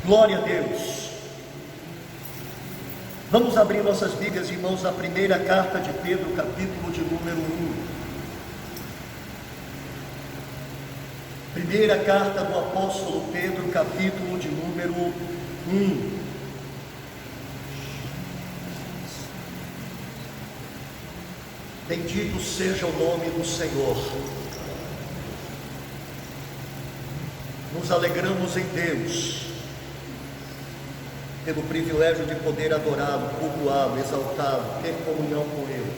Glória a Deus. Vamos abrir nossas Bíblias, irmãos, na primeira carta de Pedro, capítulo de número 1. Primeira carta do apóstolo Pedro, capítulo de número 1. Bendito seja o nome do Senhor. Nos alegramos em Deus pelo privilégio de poder adorá-lo, cultuá-lo, exaltá-lo, ter comunhão com Ele.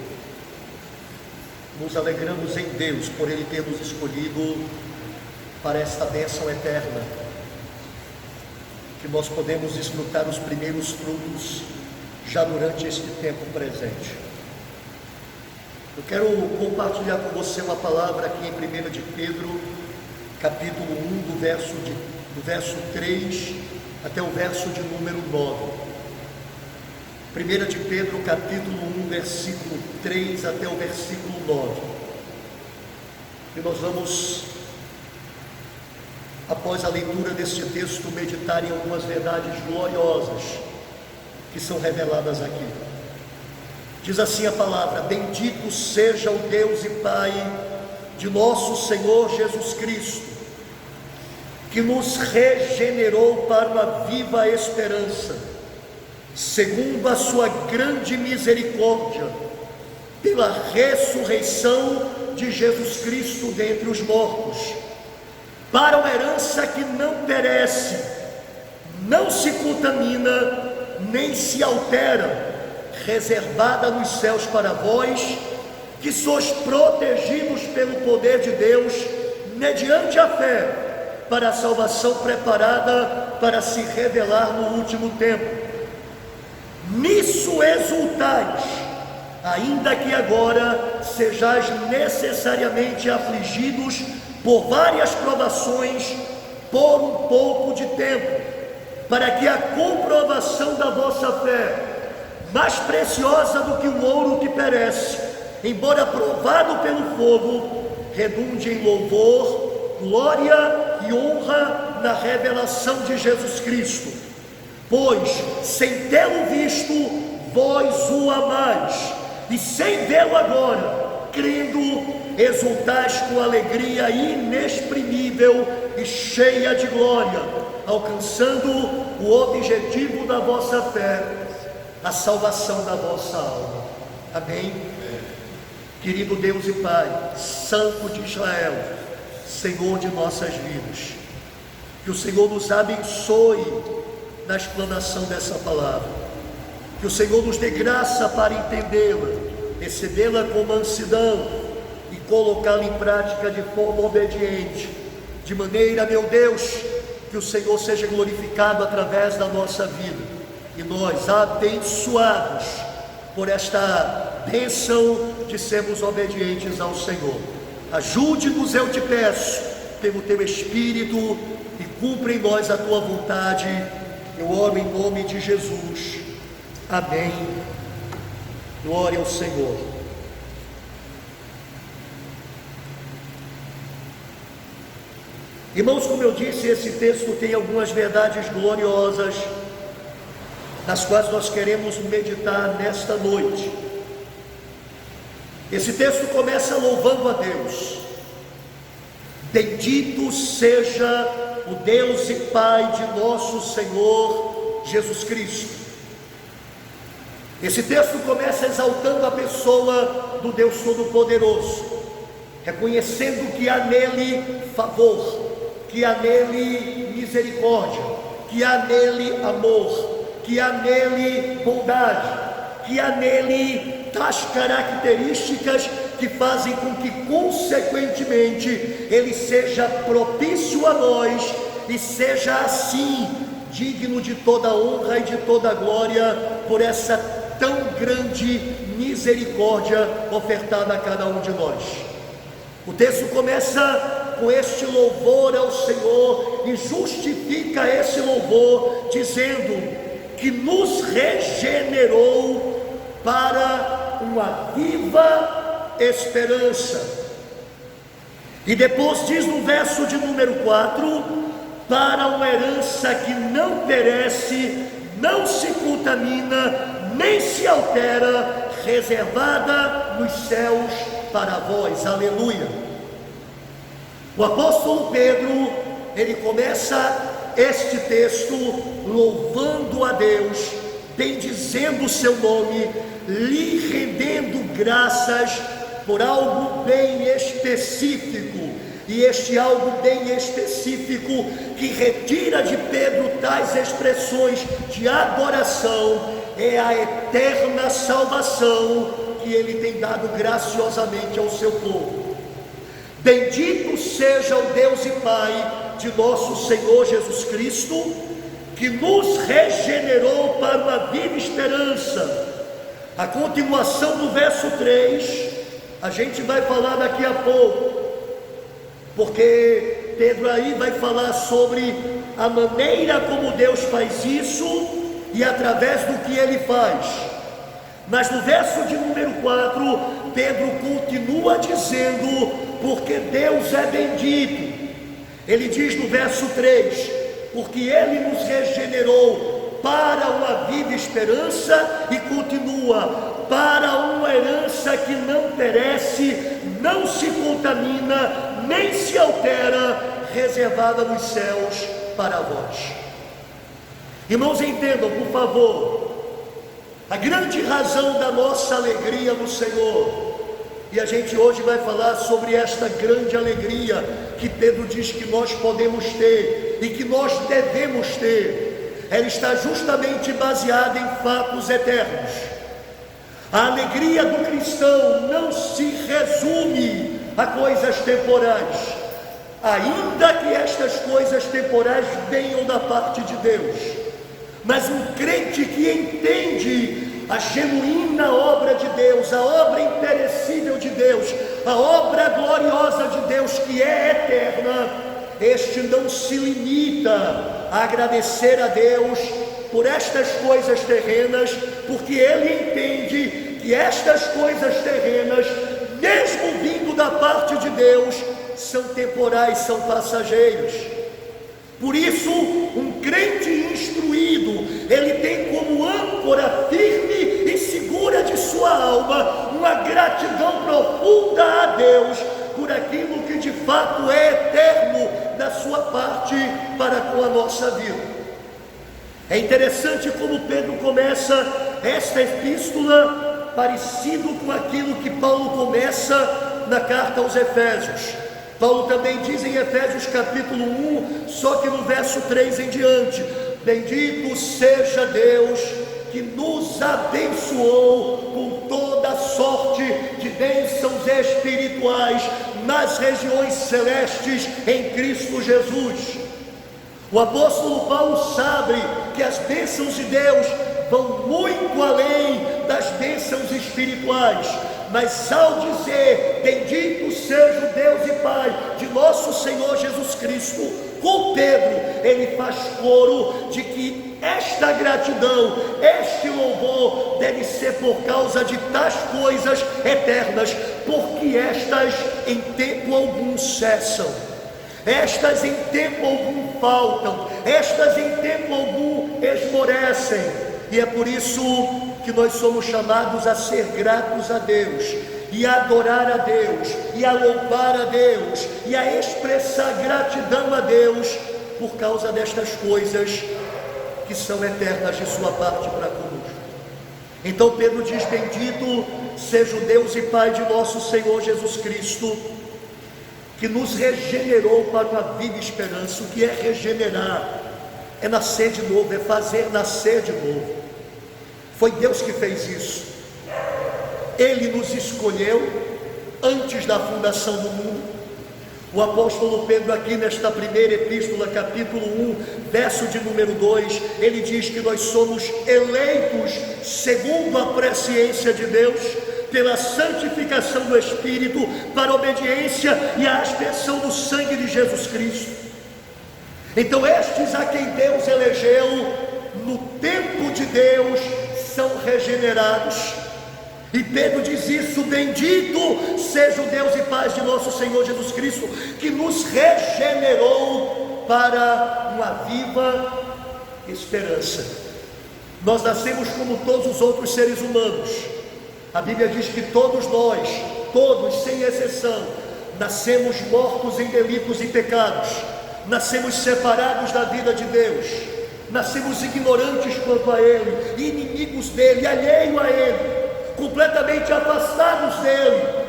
Nos alegramos em Deus por Ele ter nos escolhido para esta bênção eterna, que nós podemos desfrutar os primeiros frutos já durante este tempo presente. Eu quero compartilhar com você uma palavra aqui em 1 de Pedro, capítulo 1, do verso 3 até o verso de número 9. 1 de Pedro, capítulo 1, versículo 3 até o versículo 9. E nós vamos, após a leitura deste texto, meditar em algumas verdades gloriosas que são reveladas aqui. Diz assim a palavra: bendito seja o Deus e Pai de nosso Senhor Jesus Cristo, que nos regenerou para uma viva esperança, segundo a sua grande misericórdia, pela ressurreição de Jesus Cristo dentre os mortos, para uma herança que não perece, não se contamina, nem se altera, reservada nos céus para vós, que sois protegidos pelo poder de Deus, mediante a fé, para a salvação preparada para se revelar no último tempo. Nisso exultais, ainda que agora sejais necessariamente afligidos por várias provações, por um pouco de tempo, para que a comprovação da vossa fé, mais preciosa do que o ouro que perece, embora provado pelo fogo, redunde em louvor, glória e honra na revelação de Jesus Cristo. Pois, sem tê-lo visto, vós o amais, e sem vê-lo agora, crendo, exultais com alegria inexprimível e cheia de glória, alcançando o objetivo da vossa fé, a salvação da vossa alma. Amém? Querido Deus e Pai, Santo de Israel, Senhor de nossas vidas, que o Senhor nos abençoe na explanação dessa palavra, que o Senhor nos dê graça para entendê-la, recebê-la com mansidão e colocá-la em prática de forma obediente, de maneira, meu Deus, que o Senhor seja glorificado através da nossa vida, e nós, abençoados por esta bênção de sermos obedientes ao Senhor. Ajude-nos, eu te peço, pelo teu Espírito, e cumpra em nós a tua vontade. Eu oro em nome de Jesus. Amém. Glória ao Senhor. Irmãos, como eu disse, esse texto tem algumas verdades gloriosas, nas quais nós queremos meditar nesta noite. Esse texto começa louvando a Deus. Bendito seja o Deus e Pai de nosso Senhor Jesus Cristo. Esse texto começa exaltando a pessoa do Deus Todo-Poderoso, reconhecendo que há nele favor, que há nele misericórdia, que há nele amor, que há nele bondade, que há nele as características que fazem com que, consequentemente, ele seja propício a nós e seja assim digno de toda honra e de toda glória por essa tão grande misericórdia ofertada a cada um de nós. O texto começa com este louvor ao Senhor e justifica esse louvor dizendo que nos regenerou para uma viva esperança. E depois diz no verso de número 4 para uma herança que não perece, não se contamina, nem se altera, reservada nos céus para vós. Aleluia. O apóstolo Pedro, ele começa este texto louvando a Deus, bendizendo o seu nome, lhe rendendo graças por algo bem específico. E este algo bem específico que retira de Pedro tais expressões de adoração é a eterna salvação que ele tem dado graciosamente ao seu povo. Bendito seja o Deus e Pai de nosso Senhor Jesus Cristo, que nos regenerou para uma viva esperança. A continuação do verso 3, a gente vai falar daqui a pouco, porque Pedro aí vai falar sobre a maneira como Deus faz isso e através do que ele faz. Mas no verso de número 4, Pedro continua dizendo, porque Deus é bendito. Ele diz no verso 3, porque ele nos regenerou para uma viva esperança, e continua, para uma herança que não perece, não se contamina, nem se altera, reservada nos céus para vós. Irmãos, entendam, por favor, a grande razão da nossa alegria no Senhor, e a gente hoje vai falar sobre esta grande alegria que Pedro diz que nós podemos ter e que nós devemos ter, ela está justamente baseada em fatos eternos. A alegria do cristão não se resume a coisas temporais, ainda que estas coisas temporais venham da parte de Deus. Mas um crente que entende a genuína obra de Deus, a obra imperecível de Deus, a obra gloriosa de Deus que é eterna, este não se limita a agradecer a Deus por estas coisas terrenas, porque ele entende que estas coisas terrenas, mesmo vindo da parte de Deus, são temporais, são passageiros. Por isso, um crente instruído, ele tem como âncora firme e segura de sua alma uma gratidão profunda a Deus por aquilo que de fato é eterno da sua parte para com a nossa vida. É interessante como Pedro começa esta epístola parecido com aquilo que Paulo começa na carta aos Efésios. Paulo também diz em Efésios capítulo 1, só que no verso 3 em diante: bendito seja Deus que nos abençoou com toda sorte de bênçãos espirituais nas regiões celestes em Cristo Jesus. O apóstolo Paulo sabe que as bênçãos de Deus vão muito além das bênçãos espirituais, mas ao dizer bendito seja o Deus e Pai de nosso Senhor Jesus Cristo, com Pedro ele faz coro de que esta gratidão, este louvor deve ser por causa de tais coisas eternas, porque estas em tempo algum cessam, estas em tempo algum faltam, estas em tempo algum esmorecem. E é por isso que nós somos chamados a ser gratos a Deus, e a adorar a Deus, e a louvar a Deus, e a expressar gratidão a Deus por causa destas coisas que são eternas de sua parte para conosco. Então Pedro diz: bendito seja o Deus e Pai de nosso Senhor Jesus Cristo, que nos regenerou para uma viva esperança. O que é regenerar? É nascer de novo, é fazer nascer de novo. Foi Deus que fez isso. Ele nos escolheu antes da fundação do mundo. O apóstolo Pedro aqui nesta primeira epístola, capítulo 1, verso de número 2, ele diz que nós somos eleitos segundo a presciência de Deus, pela santificação do Espírito, para a obediência e a aspersão do sangue de Jesus Cristo. Então estes a quem Deus elegeu no tempo de Deus são regenerados. E Pedro diz isso: bendito seja o Deus e Pai de nosso Senhor Jesus Cristo, que nos regenerou para uma viva esperança. Nós nascemos como todos os outros seres humanos. A Bíblia diz que todos nós, todos sem exceção, nascemos mortos em delitos e pecados, nascemos separados da vida de Deus, nascemos ignorantes quanto a Ele, inimigos dEle, alheio a Ele, completamente afastados dEle.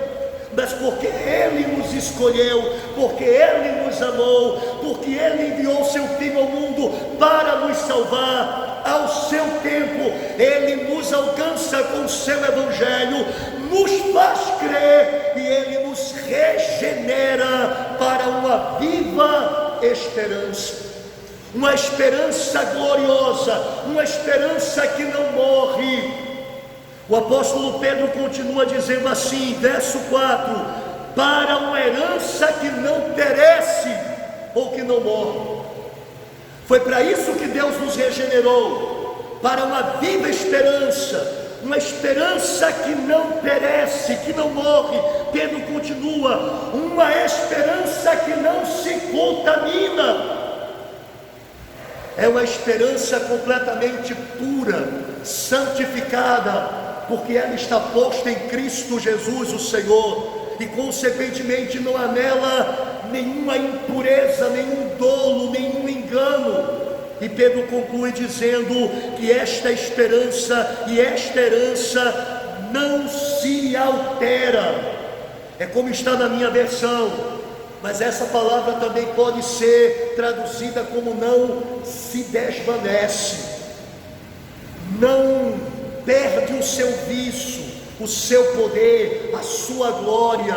Mas porque Ele nos escolheu, porque Ele nos amou, porque Ele enviou seu Filho ao mundo para nos salvar, ao seu tempo, Ele nos alcança com o seu Evangelho, nos faz crer e Ele nos regenera para uma viva esperança, uma esperança gloriosa, uma esperança que não morre. O apóstolo Pedro continua dizendo assim, verso 4: para uma herança que não perece ou que não morre. Foi para isso que Deus nos regenerou, para uma viva esperança, uma esperança que não perece, que não morre. Pedro continua, uma esperança que não se contamina. É uma esperança completamente pura, santificada, porque ela está posta em Cristo Jesus, o Senhor, e consequentemente não há nela nenhuma impureza, nenhum dolo, nenhum engano. E Pedro conclui dizendo que esta esperança e esta herança não se altera. É como está na minha versão, mas essa palavra também pode ser traduzida como não se desvanece, não perde o seu vício, o seu poder, a sua glória.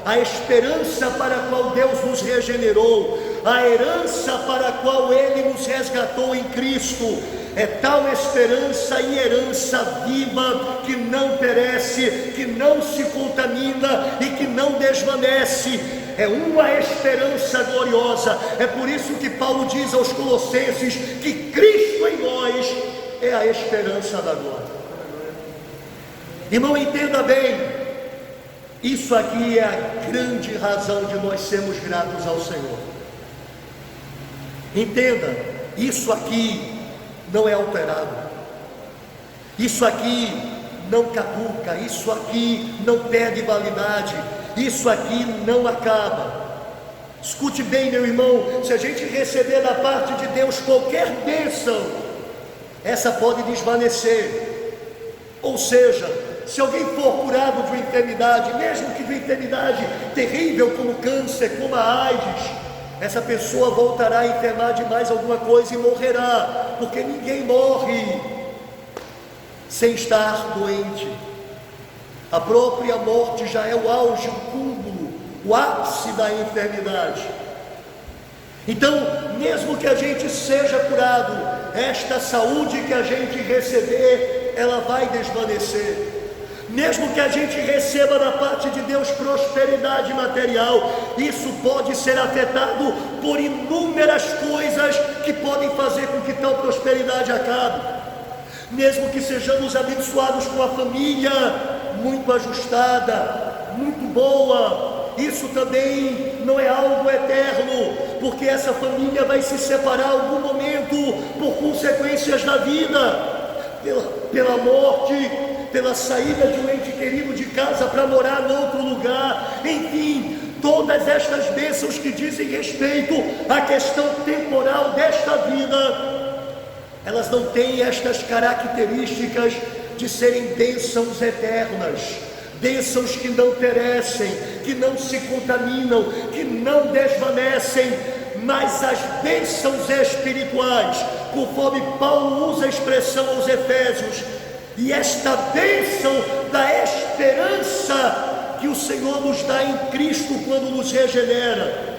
A esperança para a qual Deus nos regenerou, a herança para a qual Ele nos resgatou em Cristo, é tal esperança e herança viva, que não perece, que não se contamina e que não desvanece. É uma esperança gloriosa. É por isso que Paulo diz aos Colossenses que Cristo em nós é a esperança da glória. Irmão, entenda bem, isso aqui é a grande razão de nós sermos gratos ao Senhor. Entenda, isso aqui não é alterado, isso aqui não caduca, isso aqui não perde validade, isso aqui não acaba. Escute bem, meu irmão, se a gente receber da parte de Deus qualquer bênção, essa pode desvanecer. Ou seja, se alguém for curado de uma enfermidade, mesmo que de uma enfermidade terrível como câncer, como a AIDS, essa pessoa voltará a enfermar de mais alguma coisa e morrerá, porque ninguém morre sem estar doente. A própria morte já é o auge, o cúmulo, o ápice da enfermidade. Então, mesmo que a gente seja curado, esta saúde que a gente receber, ela vai desvanecer. Mesmo que a gente receba da parte de Deus prosperidade material, isso pode ser afetado por inúmeras coisas que podem fazer com que tal prosperidade acabe. Mesmo que sejamos abençoados com a família muito ajustada, muito boa, isso também não é algo eterno, porque essa família vai se separar em algum momento por consequências da vida, pela morte, pela saída de um ente querido de casa para morar em outro lugar. Enfim, todas estas bênçãos que dizem respeito à questão temporal desta vida, elas não têm estas características de serem bênçãos eternas, bênçãos que não perecem, que não se contaminam, que não desvanecem. Mas as bênçãos espirituais, conforme Paulo usa a expressão aos Efésios, e esta bênção da esperança que o Senhor nos dá em Cristo quando nos regenera,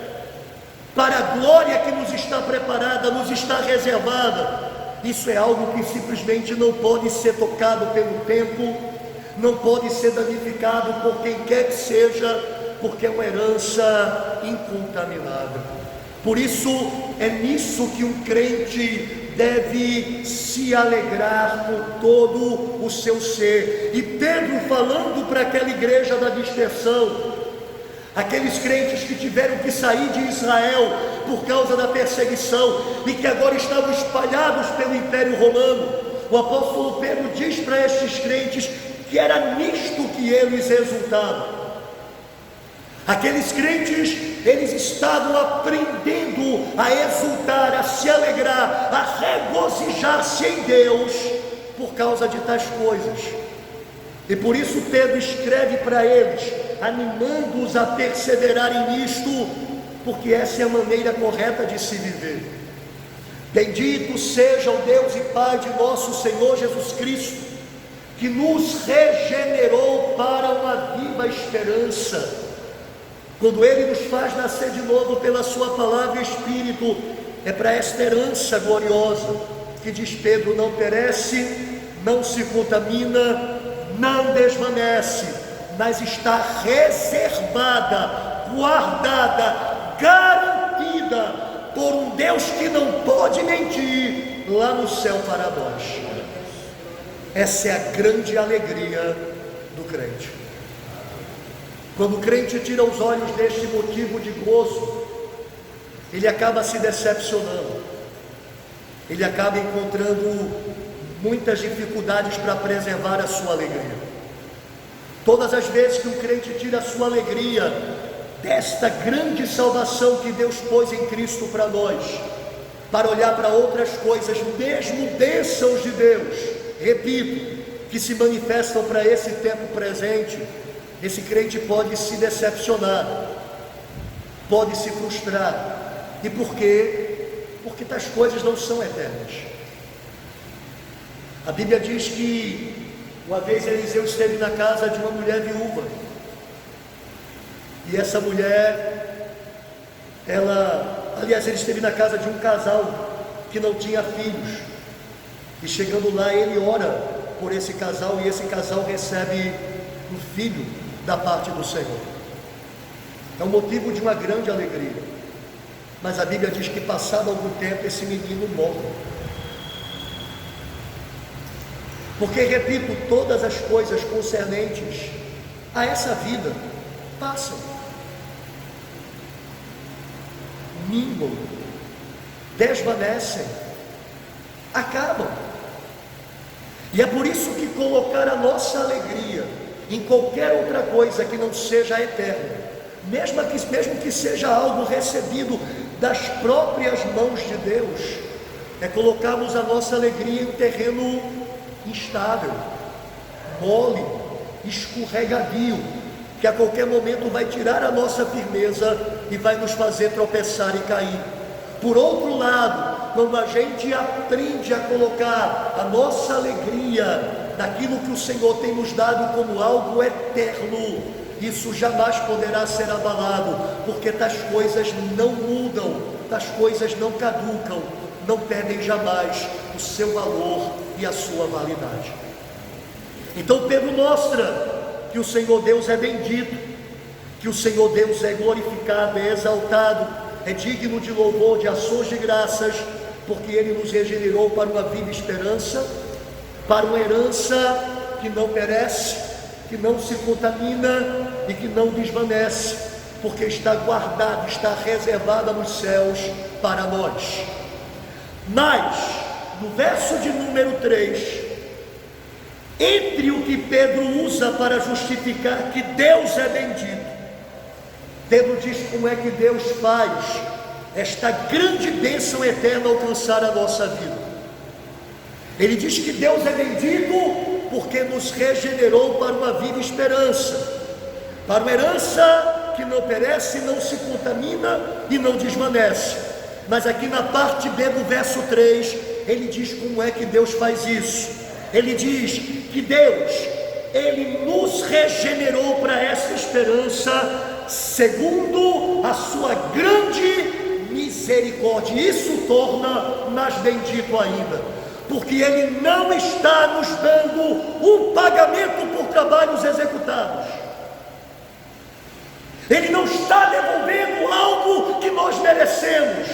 para a glória que nos está preparada, nos está reservada, isso é algo que simplesmente não pode ser tocado pelo tempo, não pode ser danificado por quem quer que seja, porque é uma herança incontaminável. Por isso, é nisso que um crente deve se alegrar por todo o seu ser. E Pedro, falando para aquela igreja da dispersão, aqueles crentes que tiveram que sair de Israel por causa da perseguição e que agora estavam espalhados pelo Império Romano. O apóstolo Pedro diz para estes crentes que era nisto que eles exultavam. Aqueles crentes, eles estavam aprendendo a exultar, a se alegrar, a regozijar-se em Deus por causa de tais coisas. E por isso Pedro escreve para eles, animando-os a perseverarem nisto, porque essa é a maneira correta de se viver. Bendito seja o Deus e Pai de nosso Senhor Jesus Cristo, que nos regenerou para uma viva esperança. Quando Ele nos faz nascer de novo pela sua palavra e Espírito, é para esta herança gloriosa, que diz Pedro, não perece, não se contamina, não desvanece, mas está reservada, guardada, garantida por um Deus que não pode mentir lá no céu para nós. Essa é a grande alegria do crente. Quando o crente tira os olhos deste motivo de gozo, ele acaba se decepcionando, ele acaba encontrando muitas dificuldades para preservar a sua alegria. Todas as vezes que um crente tira a sua alegria desta grande salvação que Deus pôs em Cristo para nós, para olhar para outras coisas, mesmo bênçãos de Deus, repito, que se manifestam para esse tempo presente, esse crente pode se decepcionar, pode se frustrar. E por quê? Porque tais coisas não são eternas. A Bíblia diz que uma vez Eliseu esteve na casa de uma mulher viúva, e essa mulher, ele esteve na casa de um casal que não tinha filhos, e chegando lá ele ora por esse casal, e esse casal recebe um filho da parte do Senhor. É um motivo de uma grande alegria, mas a Bíblia diz que passado algum tempo esse menino morre. Porque, repito, todas as coisas concernentes a essa vida passam, minguam, desvanecem, acabam. E é por isso que colocar a nossa alegria em qualquer outra coisa que não seja eterna, mesmo que seja algo recebido das próprias mãos de Deus, é colocarmos a nossa alegria em um terreno instável, mole, escorregadio, que a qualquer momento vai tirar a nossa firmeza e vai nos fazer tropeçar e cair. Por outro lado, quando a gente aprende a colocar a nossa alegria naquilo que o Senhor tem nos dado como algo eterno, isso jamais poderá ser abalado, porque tais coisas não mudam, tais coisas não caducam, não perdem jamais o seu valor e a sua validade. Então Pedro mostra que o Senhor Deus é bendito, que o Senhor Deus é glorificado, é exaltado, é digno de louvor, de ações de graças, porque Ele nos regenerou para uma viva esperança, para uma herança que não perece, que não se contamina e que não desvanece, porque está guardada, está reservada nos céus para nós. Mas, no verso de número 3, entre o que Pedro usa para justificar que Deus é bendito, Pedro diz como é que Deus faz esta grande bênção eterna alcançar a nossa vida. Ele diz que Deus é bendito porque nos regenerou para uma viva esperança, para uma herança que não perece, não se contamina e não desvanece. Mas aqui na parte B do verso 3, ele diz como é que Deus faz isso. Ele diz que Deus, Ele nos regenerou para essa esperança, segundo a sua grande misericórdia. Isso torna mais bendito ainda, porque Ele não está nos dando um pagamento por trabalhos executados. Ele não está devolvendo algo que nós merecemos.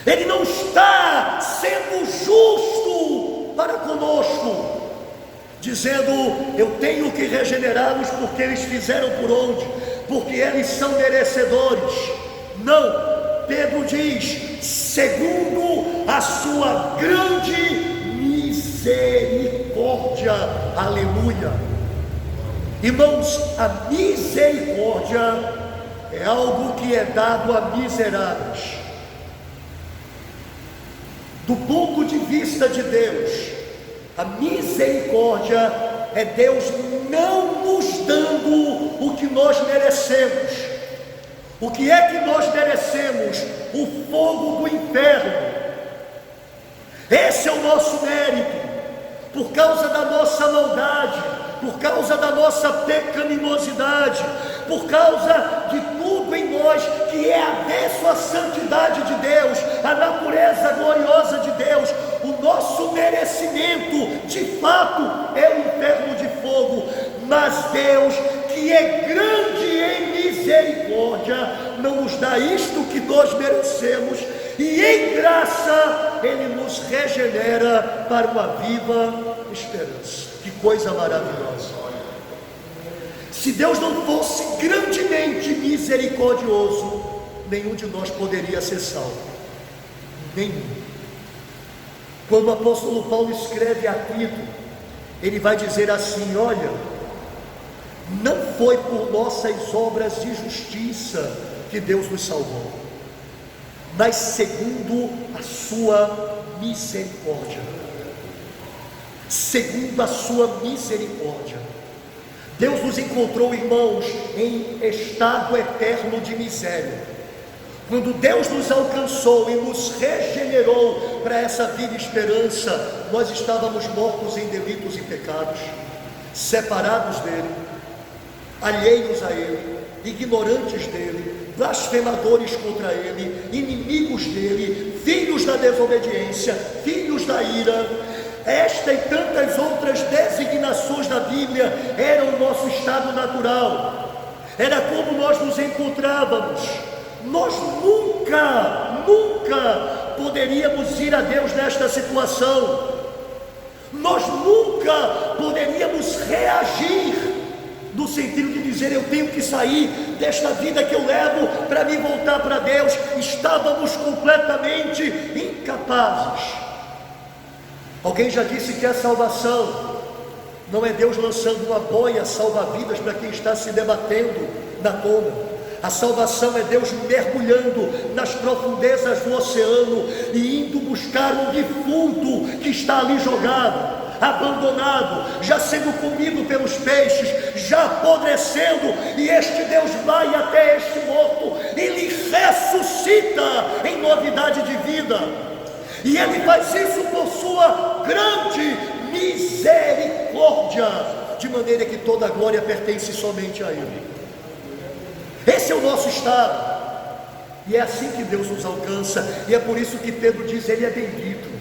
Ele não está sendo justo para conosco, dizendo, eu tenho que regenerá-los porque eles fizeram por onde? porque eles são merecedores. Não, Pedro diz, segundo a sua grande misericórdia. Aleluia. Irmãos, a misericórdia é algo que é dado a miseráveis. Do ponto de vista de Deus, a misericórdia é Deus não nos dando o que nós merecemos. O que é que nós merecemos? O fogo do inferno. Esse é o nosso mérito, por causa da nossa maldade, por causa da nossa pecaminosidade, por causa de tudo em nós que é avesso à santidade de Deus, à natureza gloriosa de Deus. O nosso merecimento, de fato, é o inferno de fogo. Mas Deus, que é grande em misericórdia, não nos dá isto que nós merecemos, e em graça Ele nos regenera para uma viva esperança. Que coisa maravilhosa! Se Deus não fosse grandemente misericordioso, nenhum de nós poderia ser salvo. Nenhum. Quando o apóstolo Paulo escreve a Tito, ele vai dizer assim: olha, não foi por nossas obras de justiça que Deus nos salvou, mas segundo a sua misericórdia. Segundo a sua misericórdia. Deus nos encontrou, irmãos, em estado eterno de miséria. Quando Deus nos alcançou e nos regenerou para essa vida e esperança, nós estávamos mortos em delitos e pecados, separados dele, alheios a ele, ignorantes dele, blasfemadores contra ele, inimigos dele, filhos da desobediência, filhos da ira. Esta e tantas outras designações da Bíblia eram o nosso estado natural, era como nós nos encontrávamos. Nós nunca poderíamos ir a Deus nesta situação, nós nunca poderíamos reagir, no sentido de dizer: eu tenho que sair desta vida que eu levo para me voltar para Deus. Estávamos completamente incapazes. Alguém já disse que a salvação não é Deus lançando uma boia salva-vidas para quem está se debatendo na tona. A salvação é Deus mergulhando nas profundezas do oceano e indo buscar um defunto que está ali jogado, abandonado, já sendo comido pelos peixes, já apodrecendo, e este Deus vai até este morto, ele ressuscita em novidade de vida. E Ele faz isso por sua grande misericórdia, de maneira que toda a glória pertence somente a Ele. Esse é o nosso estado, e é assim que Deus nos alcança, e é por isso que Pedro diz: Ele é bendito.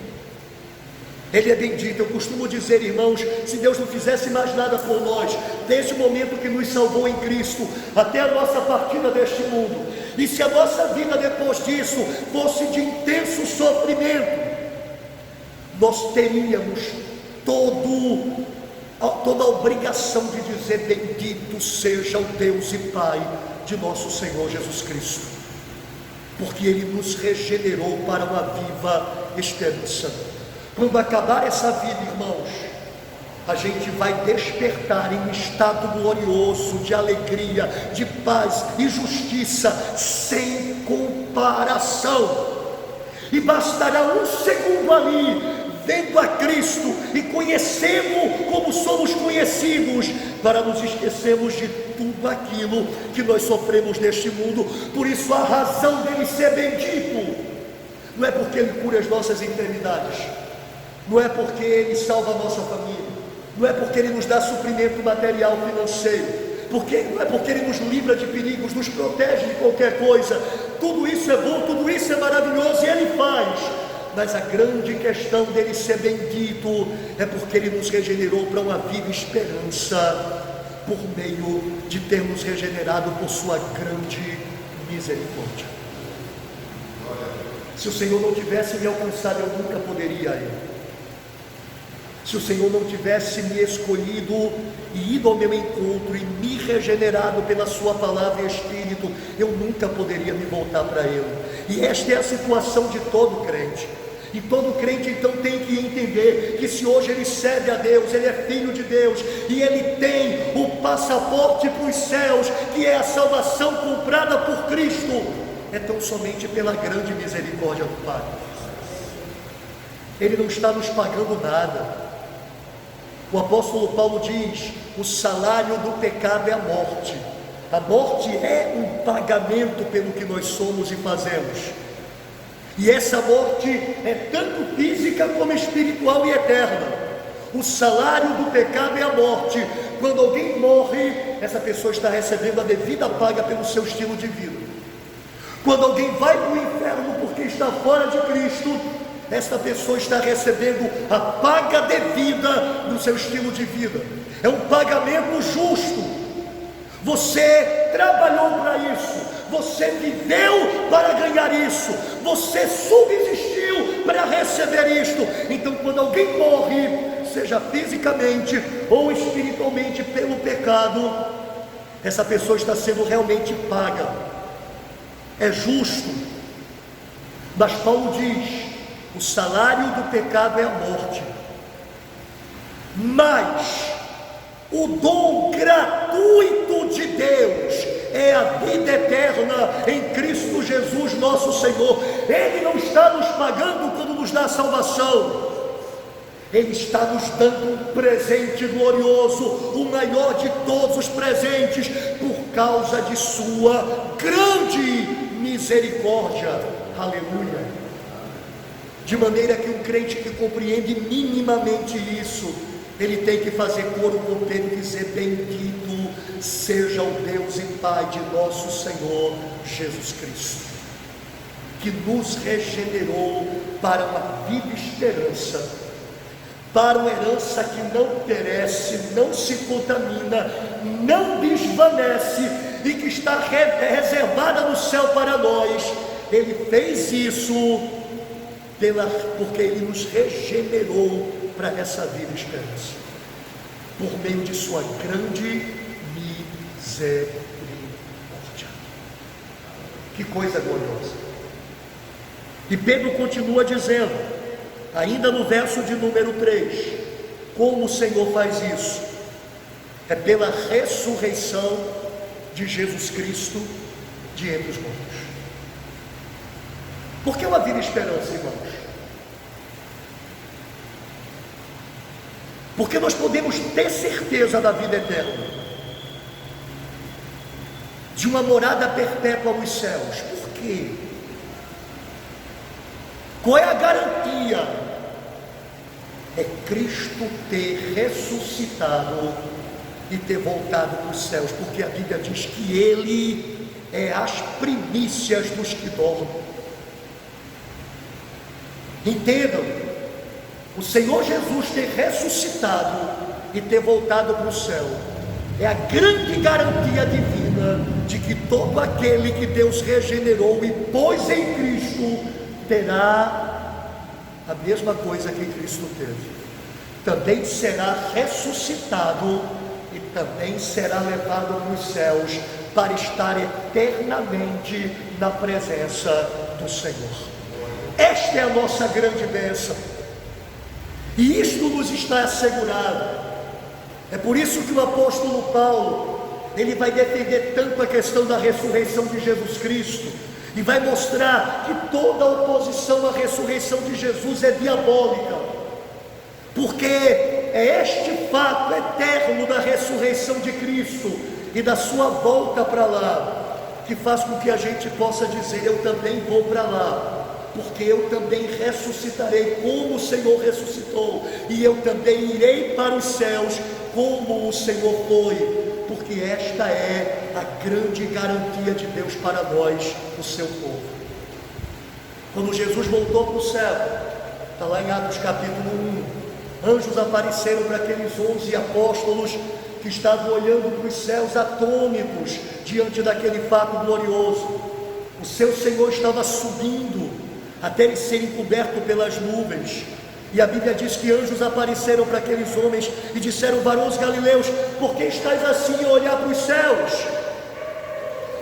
Ele é bendito. Eu costumo dizer, irmãos, se Deus não fizesse mais nada por nós, desde o momento que nos salvou em Cristo, até a nossa partida deste mundo, e se a nossa vida depois disso fosse de intenso sofrimento, nós teríamos toda a obrigação de dizer: bendito seja o Deus e Pai de nosso Senhor Jesus Cristo, porque Ele nos regenerou para uma viva esperança. Quando acabar essa vida, irmãos, a gente vai despertar em um estado glorioso de alegria, de paz e justiça sem comparação. E bastará um segundo ali, vendo a Cristo e conhecendo como somos conhecidos, para nos esquecermos de tudo aquilo que nós sofremos neste mundo. Por isso a razão dele ser bendito não é porque Ele cura as nossas enfermidades, não é porque Ele salva a nossa família, não é porque Ele nos dá suprimento material financeiro, não é porque Ele nos livra de perigos, nos protege de qualquer coisa. Tudo isso é bom, tudo isso é maravilhoso, e Ele faz. Mas a grande questão dele ser bendito é porque Ele nos regenerou para uma viva esperança, por meio de termos regenerado por sua grande misericórdia. Se o Senhor não tivesse me alcançado, eu nunca poderia ir. Se o Senhor não tivesse me escolhido e ido ao meu encontro e me regenerado pela sua palavra e Espírito, eu nunca poderia me voltar para Ele. E esta é a situação de todo crente. E todo crente então tem que entender que se hoje ele serve a Deus, ele é filho de Deus, e ele tem o passaporte para os céus, que é a salvação comprada por Cristo, é tão somente pela grande misericórdia do Pai. Ele não está nos pagando nada. O apóstolo Paulo diz: o salário do pecado é a morte. A morte é um pagamento pelo que nós somos e fazemos. E essa morte é tanto física como espiritual e eterna. O salário do pecado é a morte. Quando alguém morre, essa pessoa está recebendo a devida paga pelo seu estilo de vida. Quando alguém vai para o inferno porque está fora de Cristo, esta pessoa está recebendo a paga devida do seu estilo de vida. É um pagamento justo. Você trabalhou para isso, você viveu para ganhar isso, você subsistiu para receber isto. Então, quando alguém morre, seja fisicamente ou espiritualmente pelo pecado, essa pessoa está sendo realmente paga. É justo. Mas Paulo diz: o salário do pecado é a morte, mas o dom gratuito de Deus é a vida eterna em Cristo Jesus nosso Senhor. Ele não está nos pagando quando nos dá a salvação, Ele está nos dando um presente glorioso, o maior de todos os presentes, por causa de sua grande misericórdia. Aleluia! De maneira que um crente que compreende minimamente isso, ele tem que fazer coro com Pedro e dizer: bendito seja o Deus e Pai de nosso Senhor Jesus Cristo, que nos regenerou para uma viva esperança, para uma herança que não perece, não se contamina, não desvanece e que está reservada no céu para nós. Ele fez isso porque Ele nos regenerou para essa viva esperança, por meio de sua grande misericórdia. Que coisa gloriosa! E Pedro continua dizendo, ainda no verso de número 3, como o Senhor faz isso? É pela ressurreição de Jesus Cristo de entre os mortos. Por que uma viva esperança, irmãos? Porque nós podemos ter certeza da vida eterna, de uma morada perpétua nos céus. Por quê? Qual é a garantia? É Cristo ter ressuscitado e ter voltado para os céus, porque a Bíblia diz que Ele é as primícias dos que dormem. Entendam, o Senhor Jesus ter ressuscitado e ter voltado para o céu é a grande garantia divina de que todo aquele que Deus regenerou e pôs em Cristo terá a mesma coisa que Cristo teve. Também será ressuscitado e também será levado para os céus para estar eternamente na presença do Senhor. Esta é a nossa grande bênção, e isto nos está assegurado. É por isso que o apóstolo Paulo, ele vai defender tanto a questão da ressurreição de Jesus Cristo, e vai mostrar que toda oposição à ressurreição de Jesus é diabólica, porque é este fato eterno da ressurreição de Cristo e da sua volta para lá, que faz com que a gente possa dizer: eu também vou para lá, porque eu também ressuscitarei como o Senhor ressuscitou, e eu também irei para os céus como o Senhor foi, porque esta é a grande garantia de Deus para nós, o seu povo. Quando Jesus voltou para o céu, está lá em Atos capítulo 1, anjos apareceram para aqueles 11 apóstolos que estavam olhando para os céus atônitos diante daquele fato glorioso. O seu Senhor estava subindo até ele ser encoberto pelas nuvens, E a Bíblia diz que anjos apareceram para aqueles homens e disseram: varões galileus, por que estáis assim a olhar para os céus?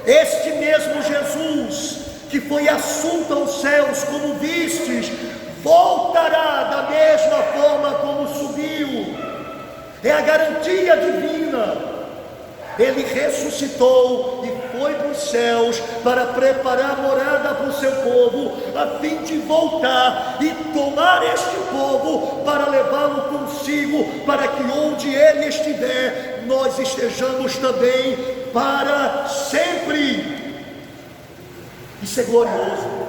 Este mesmo Jesus que foi assunto aos céus, como vistes, voltará da mesma forma como subiu. É a garantia divina. Ele ressuscitou e foi para os céus para preparar morada para o seu povo, a fim de voltar e tomar este povo para levá-lo consigo, para que onde ele estiver, nós estejamos também para sempre. Isso é glorioso.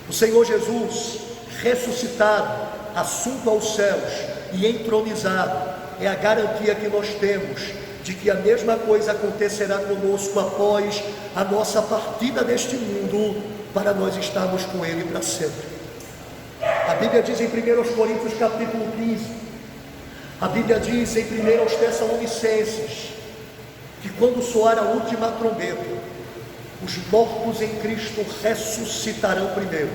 O Senhor Jesus ressuscitado, assunto aos céus e entronizado, é a garantia que nós temos de que a mesma coisa acontecerá conosco após a nossa partida deste mundo, para nós estarmos com Ele para sempre. A Bíblia diz em 1 Coríntios capítulo 15, a Bíblia diz em 1 Tessalonicenses, que quando soar a última trombeta, os mortos em Cristo ressuscitarão primeiro.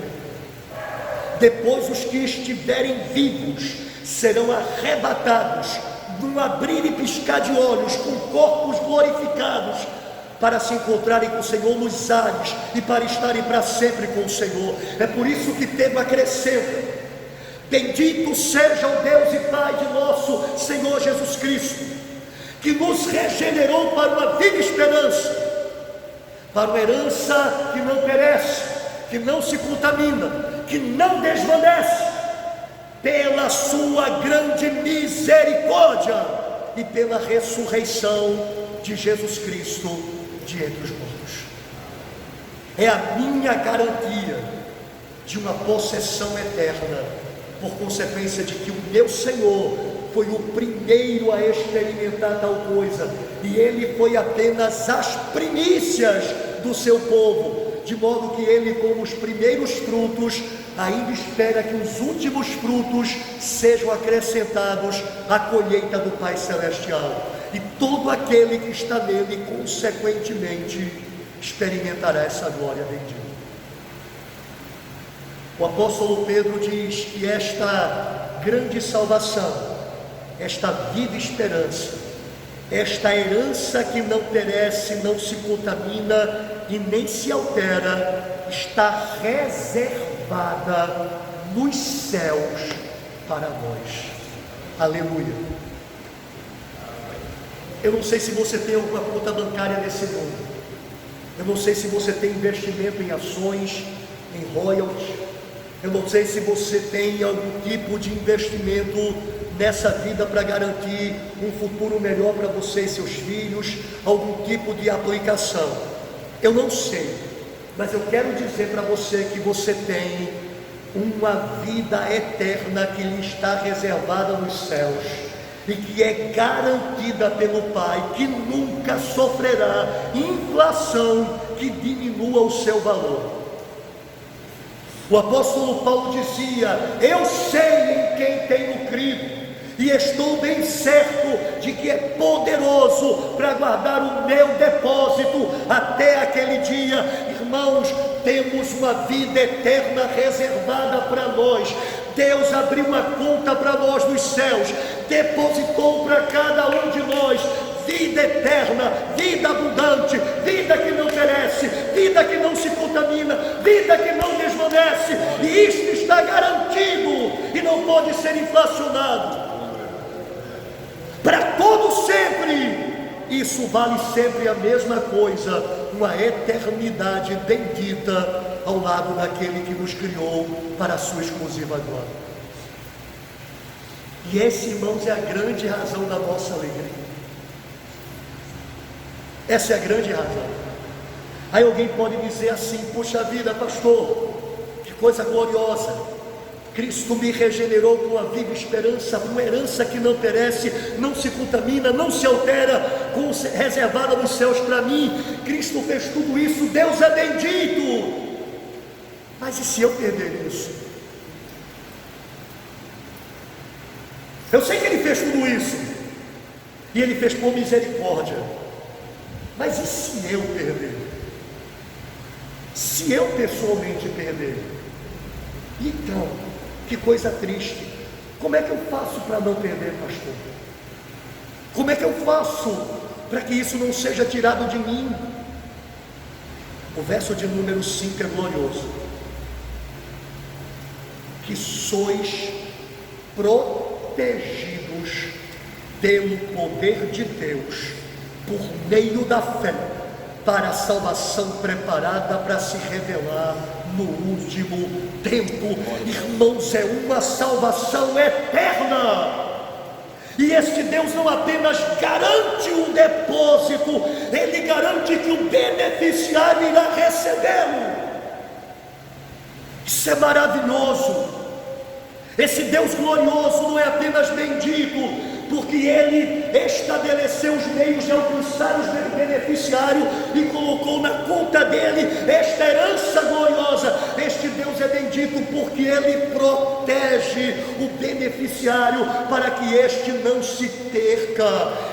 Depois os que estiverem vivos serão arrebatados num abrir e piscar de olhos, com corpos glorificados, para se encontrarem com o Senhor nos ares e para estarem para sempre com o Senhor. É por isso que Pedro acrescenta: bendito seja o Deus e Pai de nosso Senhor Jesus Cristo, que nos regenerou para uma viva esperança, para uma herança que não perece, que não se contamina, que não desvanece, pela sua grande misericórdia e pela ressurreição de Jesus Cristo de entre os mortos. É a minha garantia de uma possessão eterna, por consequência de que o meu Senhor foi o primeiro a experimentar tal coisa, e ele foi apenas as primícias do seu povo, de modo que ele, como os primeiros frutos, ainda espera que os últimos frutos sejam acrescentados à colheita do Pai Celestial, e todo aquele que está nele, consequentemente, experimentará essa glória bendita. O apóstolo Pedro diz que esta grande salvação, esta viva esperança, esta herança que não perece, não se contamina e nem se altera, está reservada nos céus para nós. Aleluia. Eu não sei se você tem alguma conta bancária nesse mundo, eu não sei se você tem investimento em ações, em royalties, eu não sei se você tem algum tipo de investimento nessa vida para garantir um futuro melhor para você e seus filhos, algum tipo de aplicação. Eu não sei, mas eu quero dizer para você que você tem uma vida eterna que lhe está reservada nos céus, e que é garantida pelo Pai, que nunca sofrerá inflação que diminua o seu valor. O apóstolo Paulo dizia: eu sei em quem tenho crido, e estou bem certo de que é poderoso para guardar o meu depósito até aquele dia. Irmãos, temos uma vida eterna reservada para nós. Deus abriu uma conta para nós nos céus, depositou para cada um de nós vida eterna, vida abundante, vida que não perece, vida que não se contamina, vida que não desvanece, e isto está garantido e não pode ser inflacionado para todo sempre. Isso vale sempre a mesma coisa, uma eternidade bendita ao lado daquele que nos criou para a sua exclusiva glória. E esse, irmãos, é a grande razão da nossa alegria. Essa é a grande razão. Aí alguém pode dizer assim: puxa vida, pastor, que coisa gloriosa, Cristo me regenerou com uma viva esperança, com uma herança que não perece, não se contamina, não se altera, reservada nos céus para mim. Cristo fez tudo isso, Deus é bendito. Mas e se eu perder isso? Eu sei que Ele fez tudo isso, e Ele fez por misericórdia, mas e se eu perder? Se eu pessoalmente perder? Então, que coisa triste. Como é que eu faço para não perder, pastor? Como é que eu faço para que isso não seja tirado de mim? O verso de número 5 é glorioso. Que sois protegidos pelo poder de Deus, por meio da fé, para a salvação preparada para se revelar no último tempo. Irmãos, é uma salvação eterna. E este Deus não apenas garante um depósito, Ele garante que o beneficiário irá recebê-lo. Isso é maravilhoso. Esse Deus glorioso não é apenas bendito, porque Ele estabeleceu os meios de alcançar os beneficiários e colocou na conta dele esta herança gloriosa. Este Deus é bendito porque Ele protege o beneficiário para que este não se perca.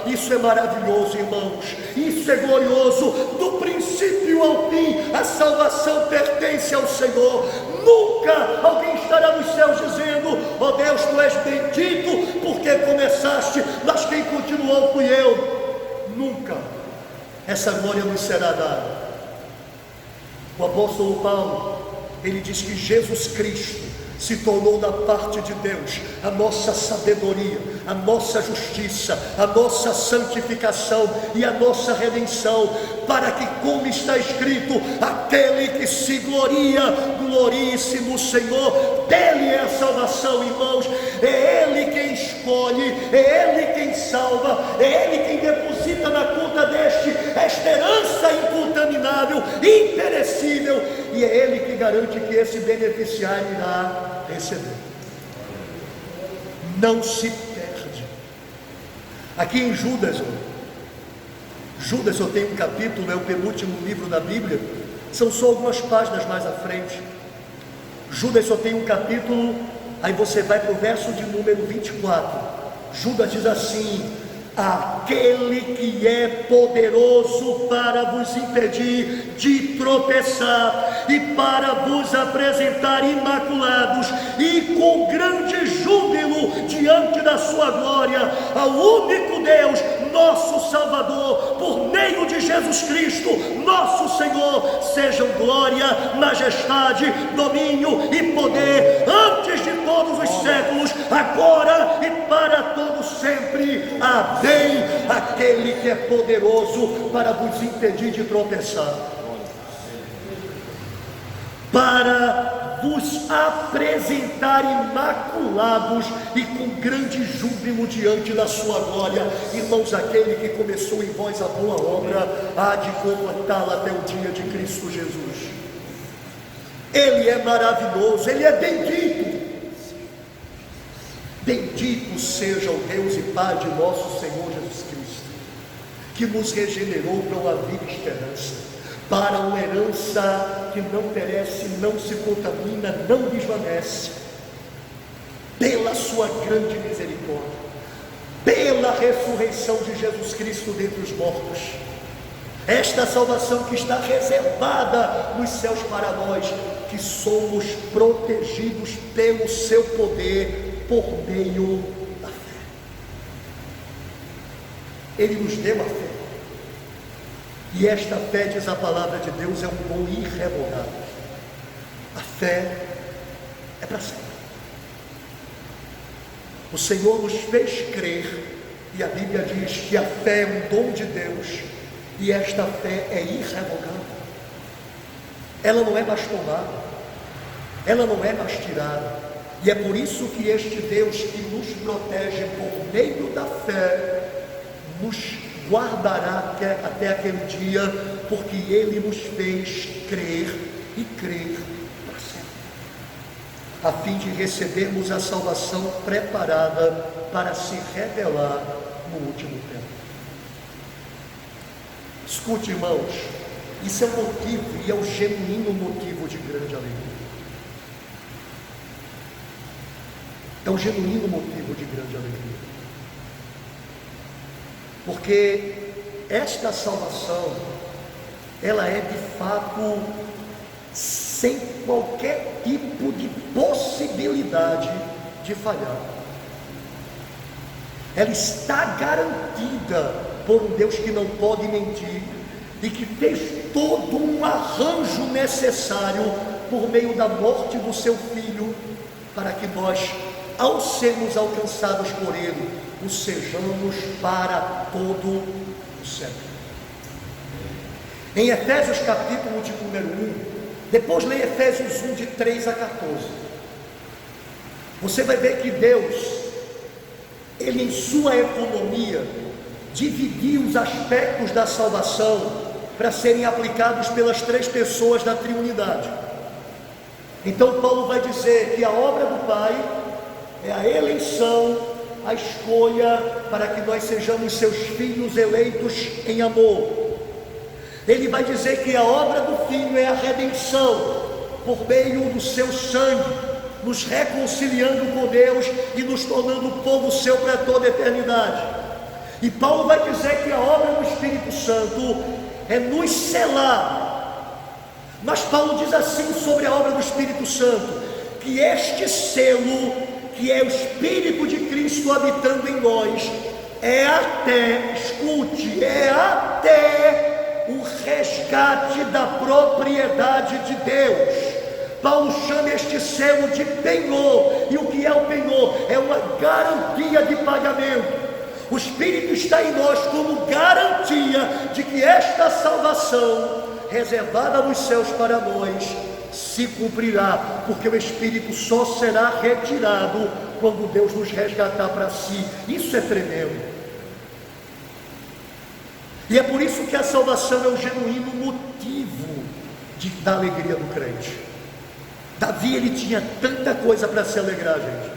Isso é maravilhoso, irmãos. Isso é glorioso. Do princípio ao fim, a salvação pertence ao Senhor. Nunca alguém estará nos céus dizendo: ó Deus, tu és bendito porque começaste, mas quem continuou fui eu. Nunca essa glória nos será dada. O apóstolo Paulo, ele diz que Jesus Cristo se tornou da parte de Deus a nossa sabedoria, a nossa justiça, a nossa santificação e a nossa redenção, para que, como está escrito, aquele que se gloria, glorie-se no Senhor. Dele é a salvação, irmãos. É Ele quem escolhe, é Ele quem salva, é Ele quem deposita na conta deste esta herança incontaminável, imperecível, e é Ele que garante que esse beneficiário irá receber. Não se perde. Aqui em Judas só tem um capítulo, é o penúltimo livro da Bíblia, são só algumas páginas mais à frente. Judas só tem um capítulo, aí você vai para o verso de número 24. Judas diz assim: aquele que é poderoso para vos impedir de tropeçar e para vos apresentar imaculados e com grande júbilo diante da sua glória, ao único Deus, nosso Salvador, por meio de Jesus Cristo, nosso Senhor, sejam glória, majestade, domínio e poder, antes de todos os séculos, agora e para todos sempre. Amém. Aquele que é poderoso para vos impedir de tropeçar, para vos apresentar imaculados e com grande júbilo diante da sua glória. Irmãos, aquele que começou em vós a boa obra há de completá-la até o dia de Cristo Jesus. Ele é maravilhoso, Ele é bendito. Bendito seja o Deus e Pai de nosso Senhor Jesus Cristo, que nos regenerou para uma viva esperança, para uma herança que não perece, não se contamina, não desvanece, pela sua grande misericórdia, pela ressurreição de Jesus Cristo dentre os mortos. Esta salvação que está reservada nos céus para nós, que somos protegidos pelo seu poder, por meio da fé. Ele nos deu a fé, e esta fé, diz a palavra de Deus, é um dom irrevogável. A fé é para sempre. O Senhor nos fez crer, e a Bíblia diz que a fé é um dom de Deus, e esta fé é irrevogável. Ela não é mais tomada, ela não é mais tirada. E é por isso que este Deus que nos protege por meio da fé, nos guardará até aquele dia, porque Ele nos fez crer e crer para sempre, a fim de recebermos a salvação preparada para se revelar no último tempo. Escute, irmãos, isso é um motivo, e é um genuíno motivo de grande alegria. É um genuíno motivo de grande alegria, porque esta salvação, ela é de fato sem qualquer tipo de possibilidade possibilidade de falhar. Ela está garantida por um Deus que não pode mentir e que fez todo um arranjo necessário por meio da morte do seu Filho, para que nós, ao sermos alcançados por Ele, o sejamos para todo o sempre. Em Efésios capítulo de número 1, depois leia Efésios 1 de 3 a 14, você vai ver que Deus, Ele em sua economia, dividiu os aspectos da salvação para serem aplicados pelas três pessoas da Trindade. Então Paulo vai dizer que a obra do Pai é a eleição, a escolha para que nós sejamos seus filhos eleitos em amor. Ele vai dizer que a obra do Filho é a redenção por meio do seu sangue, nos reconciliando com Deus e nos tornando povo seu para toda a eternidade. E Paulo vai dizer que a obra do Espírito Santo é nos selar. Mas Paulo diz assim sobre a obra do Espírito Santo, que este selo, que é o Espírito de Cristo habitando em nós, é até, escute, é até o resgate da propriedade de Deus. Paulo chama este selo de penhor. E o que é o penhor? É uma garantia de pagamento. O Espírito está em nós como garantia de que esta salvação, reservada nos céus para nós, se cumprirá, porque o Espírito só será retirado quando Deus nos resgatar para si. Isso é tremendo. E é por isso que a salvação é o genuíno motivo da alegria do crente. Davi, ele tinha tanta coisa para se alegrar, gente.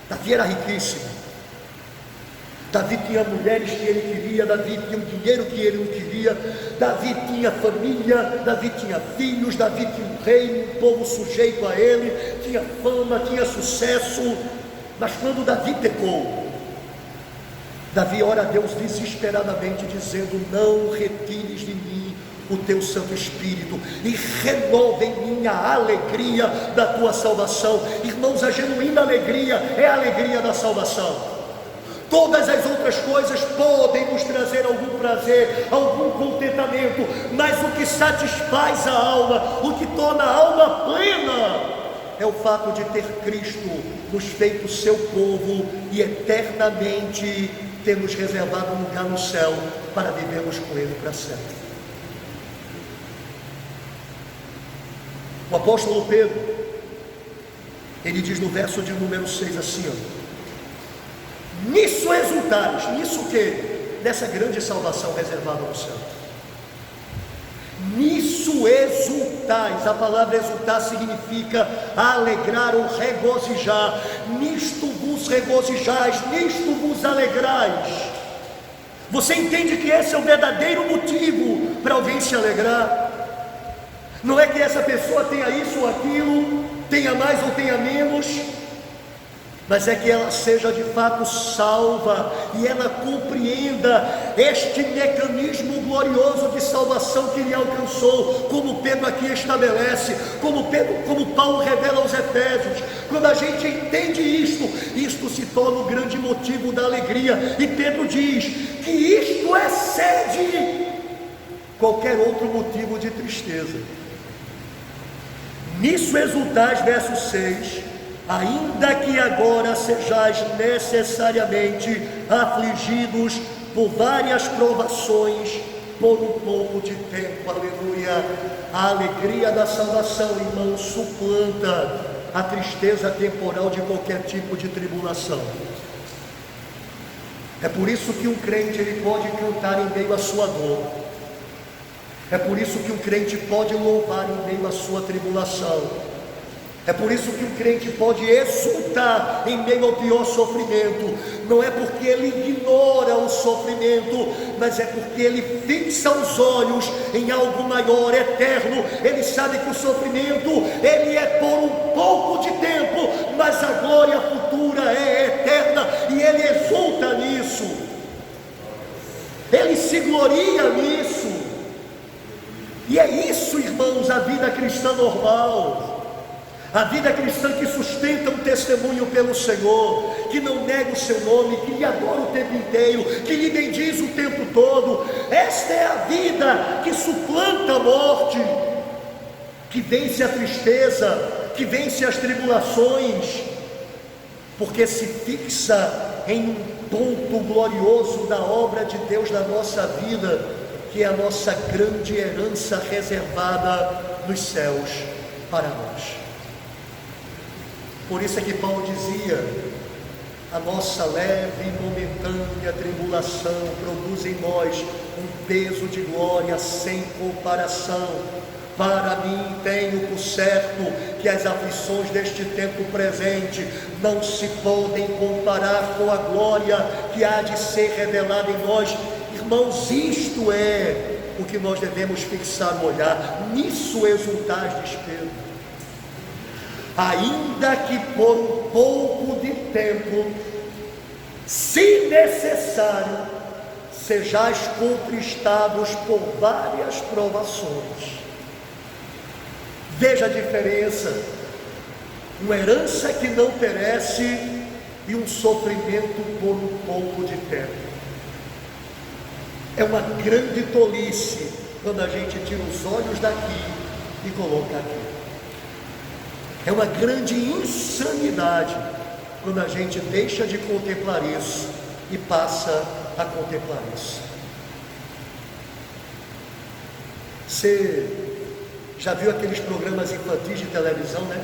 Davi era riquíssimo. Davi tinha mulheres que ele queria, Davi tinha um dinheiro que ele não queria, Davi tinha família, Davi tinha filhos, Davi tinha um reino, um povo sujeito a ele, tinha fama, tinha sucesso. Mas quando Davi pecou, Davi ora a Deus desesperadamente, dizendo: não retires de mim o teu Santo Espírito e renova em mim a alegria da tua salvação. Irmãos, a genuína alegria é a alegria da salvação. Todas as outras coisas podem nos trazer algum prazer, algum contentamento, mas o que satisfaz a alma, o que torna a alma plena, é o fato de ter Cristo nos feito seu povo e eternamente ter nos reservado um lugar no céu para vivermos com Ele para sempre. O apóstolo Pedro, ele diz no verso de número 6 assim, nisso exultais, nisso o que? Nessa grande salvação reservada no céu. Nisso exultais, a palavra exultar significa alegrar ou regozijar. Nisto vos regozijais, nisto vos alegrais. Você entende que esse é o verdadeiro motivo para alguém se alegrar? Não é que essa pessoa tenha isso ou aquilo, tenha mais ou tenha menos, mas é que ela seja de fato salva e ela compreenda este mecanismo glorioso de salvação que lhe alcançou, como Pedro aqui estabelece, como Paulo revela aos Efésios. Quando a gente entende isto se torna o grande motivo da alegria, e Pedro diz que isto excede qualquer outro motivo de tristeza. Nisso exultais, verso 6, ainda que agora sejais necessariamente afligidos por várias provações, por um pouco de tempo, aleluia. A alegria da salvação, irmão, suplanta a tristeza temporal de qualquer tipo de tribulação. É por isso que um crente, ele pode cantar em meio à sua dor. É por isso que um crente pode louvar em meio à sua tribulação. É por isso que um crente pode exultar em meio ao pior sofrimento. Não é porque ele ignora o sofrimento, mas é porque ele fixa os olhos em algo maior, eterno. Ele sabe que o sofrimento, ele é por um pouco de tempo, mas a glória futura é eterna, e ele exulta nisso. Ele se gloria nisso. E é isso, irmãos, a vida cristã normal. A vida cristã que sustenta um testemunho pelo Senhor, que não nega o seu nome, que lhe adora o tempo inteiro, que lhe bendiz o tempo todo. Esta é a vida que suplanta a morte, que vence a tristeza, que vence as tribulações, porque se fixa em um ponto glorioso da obra de Deus na nossa vida, que é a nossa grande herança reservada nos céus para nós. Por isso é que Paulo dizia: a nossa leve e momentânea tribulação produz em nós um peso de glória sem comparação. Para mim tenho por certo que as aflições deste tempo presente não se podem comparar com a glória que há de ser revelada em nós. Irmãos, isto é o que nós devemos fixar o olhar, nisso exultais de espírito. Ainda que por um pouco de tempo, se necessário, sejais contristados por várias provações. Veja a diferença: uma herança que não perece e um sofrimento por um pouco de tempo. É uma grande tolice quando a gente tira os olhos daqui e coloca aqui. É uma grande insanidade quando a gente deixa de contemplar isso e passa a contemplar isso. Você já viu aqueles programas infantis de televisão, né?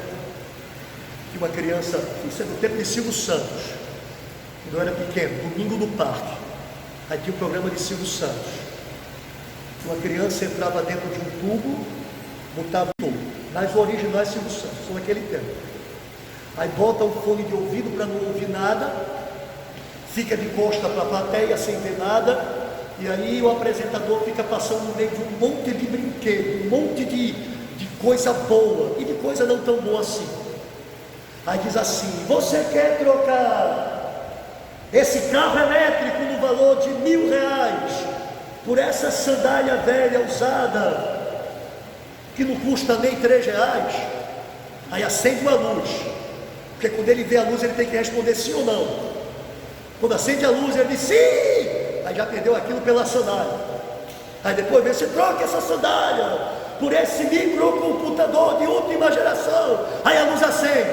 Que uma criança, isso é do tempo de Silvio Santos, quando eu era pequeno, Domingo no Parque. Aí tinha o programa de Silvio Santos. Uma criança entrava dentro de um tubo, botava tubo, nas originais Silvio Santos, são naquele tempo. Aí bota um fone de ouvido para não ouvir nada, fica de costa para a plateia sem ver nada, e aí o apresentador fica passando no meio de um monte de brinquedo, um monte de coisa boa e de coisa não tão boa assim. Aí diz assim: você quer trocar esse carro elétrico no valor de R$1.000 por essa sandália velha usada que não custa nem R$3? Aí acende uma luz, porque quando ele vê a luz ele tem que responder sim ou não. Quando acende a luz ele diz sim, aí já perdeu aquilo pela sandália. Aí depois vê: você troca essa sandália por esse microcomputador de última geração. Aí a luz acende,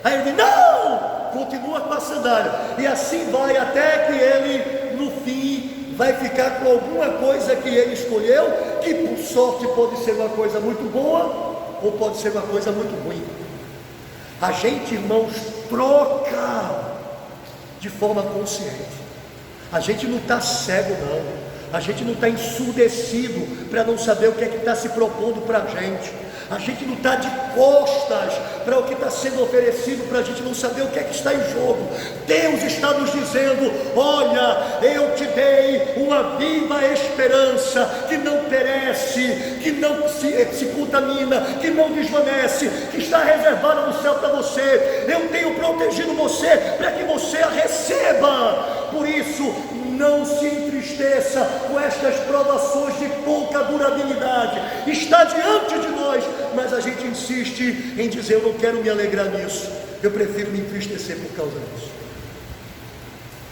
aí ele diz não, continua com a sandália, e assim vai até que ele no fim vai ficar com alguma coisa que ele escolheu, que por sorte pode ser uma coisa muito boa ou pode ser uma coisa muito ruim. A gente, irmãos, troca de forma consciente. A gente não está cego não, a gente não está ensurdecido para não saber o que é que está se propondo para a gente. A gente não está de costas para o que está sendo oferecido, para a gente não saber o que é que está em jogo. Deus está nos dizendo: olha, eu te dei uma viva esperança que não perece, que não se contamina, que não desvanece, que está reservada no céu para você. Eu tenho protegido você para que você a receba. Por isso, não se entristeça com estas provações de pouca durabilidade. Está diante de nós, mas a gente insiste em dizer: eu não quero me alegrar nisso, eu prefiro me entristecer por causa disso.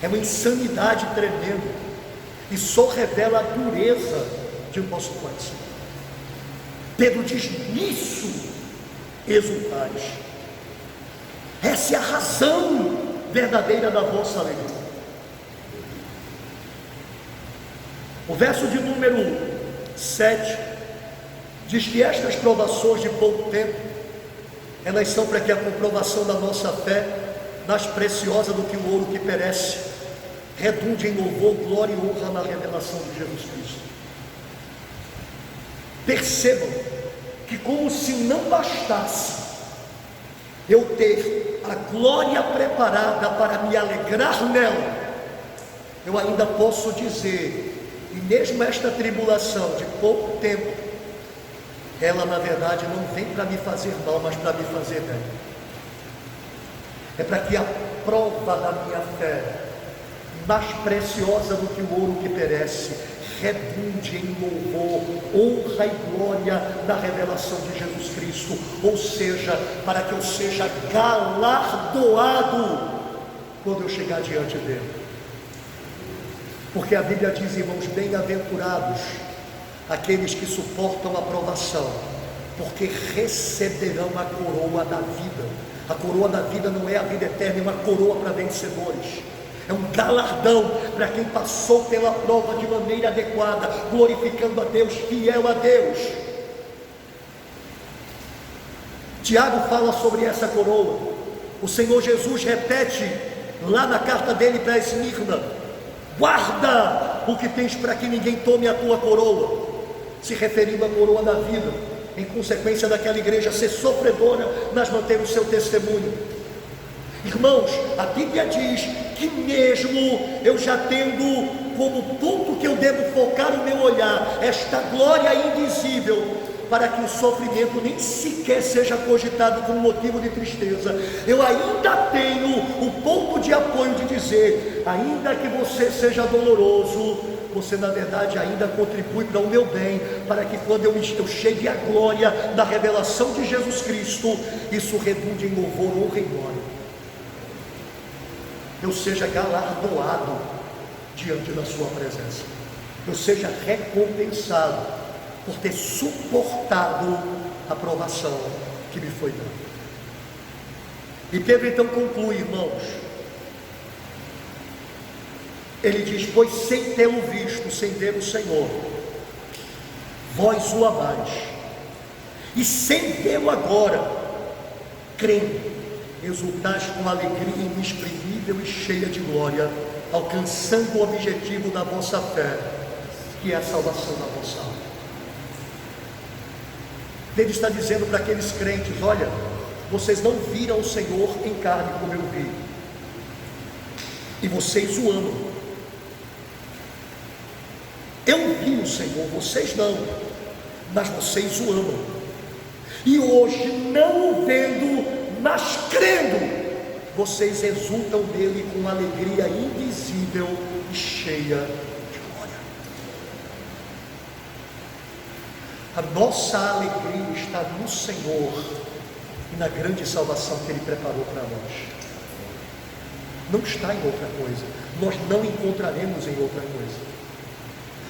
É uma insanidade tremenda, e só revela a dureza de nosso coração. Pedro diz: nisso exultais. Essa é a razão verdadeira da vossa alegria. O verso de número 7 diz que estas provações de pouco tempo, elas são para que a comprovação da nossa fé, mais preciosa do que o ouro que perece, redunde em louvor, glória e honra na revelação de Jesus Cristo. Percebam que, como se não bastasse eu ter a glória preparada para me alegrar nela, eu ainda posso dizer: e mesmo esta tribulação de pouco tempo, ela na verdade não vem para me fazer mal, mas para me fazer bem. É para que a prova da minha fé, mais preciosa do que o ouro que perece, redunde em louvor, honra e glória na revelação de Jesus Cristo, ou seja, para que eu seja galardoado quando eu chegar diante dele. Porque a Bíblia diz, irmãos, bem-aventurados aqueles que suportam a provação, porque receberão a coroa da vida. A coroa da vida não é a vida eterna, é uma coroa para vencedores. É um galardão para quem passou pela prova de maneira adequada, glorificando a Deus, fiel a Deus. Tiago fala sobre essa coroa. O Senhor Jesus repete lá na carta dele para Esmirna: guarda o que tens para que ninguém tome a tua coroa, se referindo à coroa da vida, em consequência daquela igreja ser sofredora, mas manter o seu testemunho. Irmãos, a Bíblia diz que mesmo eu já tendo como ponto que eu devo focar o meu olhar esta glória invisível, para que o sofrimento nem sequer seja cogitado como motivo de tristeza, eu ainda tenho o ponto de apoio de dizer: ainda que você seja doloroso, você na verdade ainda contribui para o meu bem, para que quando eu chegue à glória da revelação de Jesus Cristo, isso redunde em louvor, honra e glória, eu seja galardoado diante da sua presença, eu seja recompensado por ter suportado a provação que me foi dada. E Pedro então conclui, irmãos, ele diz: pois sem tê-lo visto, sem ver o Senhor, vós o amais, e sem vê-lo agora, crendo, exultais com alegria inexprimível e cheia de glória, alcançando o objetivo da vossa fé, que é a salvação da vossa alma. Ele está dizendo para aqueles crentes: olha, vocês não viram o Senhor em carne como eu vi, e vocês o amam. Eu vi o Senhor, vocês não, mas vocês o amam. E hoje, não o vendo, mas crendo, vocês exultam nele com alegria invisível e cheia de glória. A nossa alegria está no Senhor e na grande salvação que Ele preparou para nós. Não está em outra coisa, nós não encontraremos em outra coisa.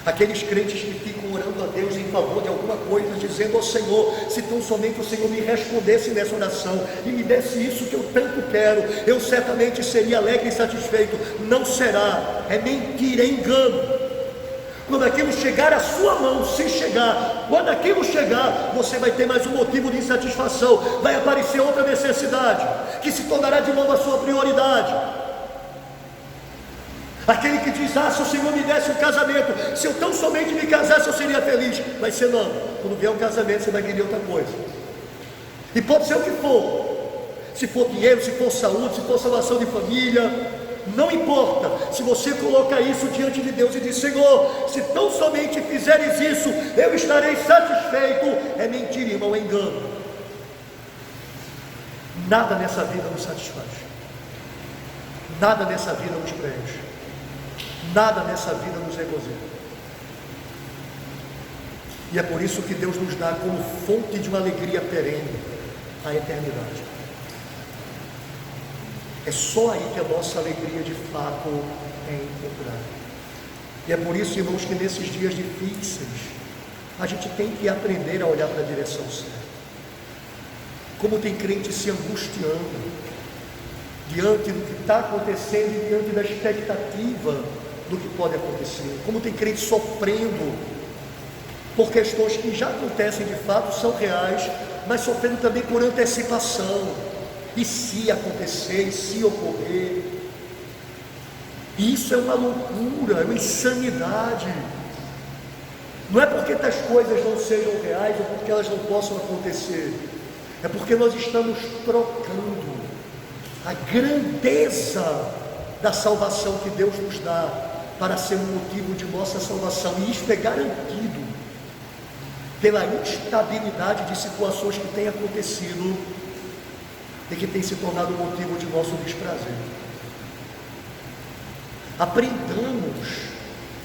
Aqueles crentes que ficam orando a Deus em favor de alguma coisa, dizendo ao Senhor: se tão somente o Senhor me respondesse nessa oração e me desse isso que eu tanto quero, eu certamente seria alegre e satisfeito. Não será, é mentira, é engano. Quando aquilo chegar à sua mão, se chegar, quando aquilo chegar, você vai ter mais um motivo de insatisfação, vai aparecer outra necessidade, que se tornará de novo a sua prioridade. Aquele que diz: se o Senhor me desse um casamento, se eu tão somente me casasse, eu seria feliz. Vai ser não, quando vier um casamento, você vai querer outra coisa. E pode ser o que for, se for dinheiro, se for saúde, se for salvação de família, não importa. Se você coloca isso diante de Deus e diz: Senhor, se tão somente fizeres isso, eu estarei satisfeito, é mentira, irmão, é engano. Nada nessa vida nos satisfaz, nada nessa vida nos preenche, nada nessa vida nos regozija. E é por isso que Deus nos dá como fonte de uma alegria perene a eternidade. É só aí que a nossa alegria de fato é encontrada. E é por isso, irmãos, que nesses dias difíceis a gente tem que aprender a olhar para a direção certa. Como tem crente se angustiando diante do que está acontecendo e diante da expectativa do que pode acontecer. Como tem crente sofrendo por questões que já acontecem de fato, são reais, mas sofrendo também por antecipação. E se acontecer, e se ocorrer? E isso é uma loucura, é uma insanidade. Não é porque tais coisas não sejam reais ou porque elas não possam acontecer, é porque nós estamos trocando a grandeza da salvação que Deus nos dá para ser um motivo de nossa salvação, e isso é garantido pela instabilidade de situações que têm acontecido e que têm se tornado motivo de nosso desprazer. Aprendamos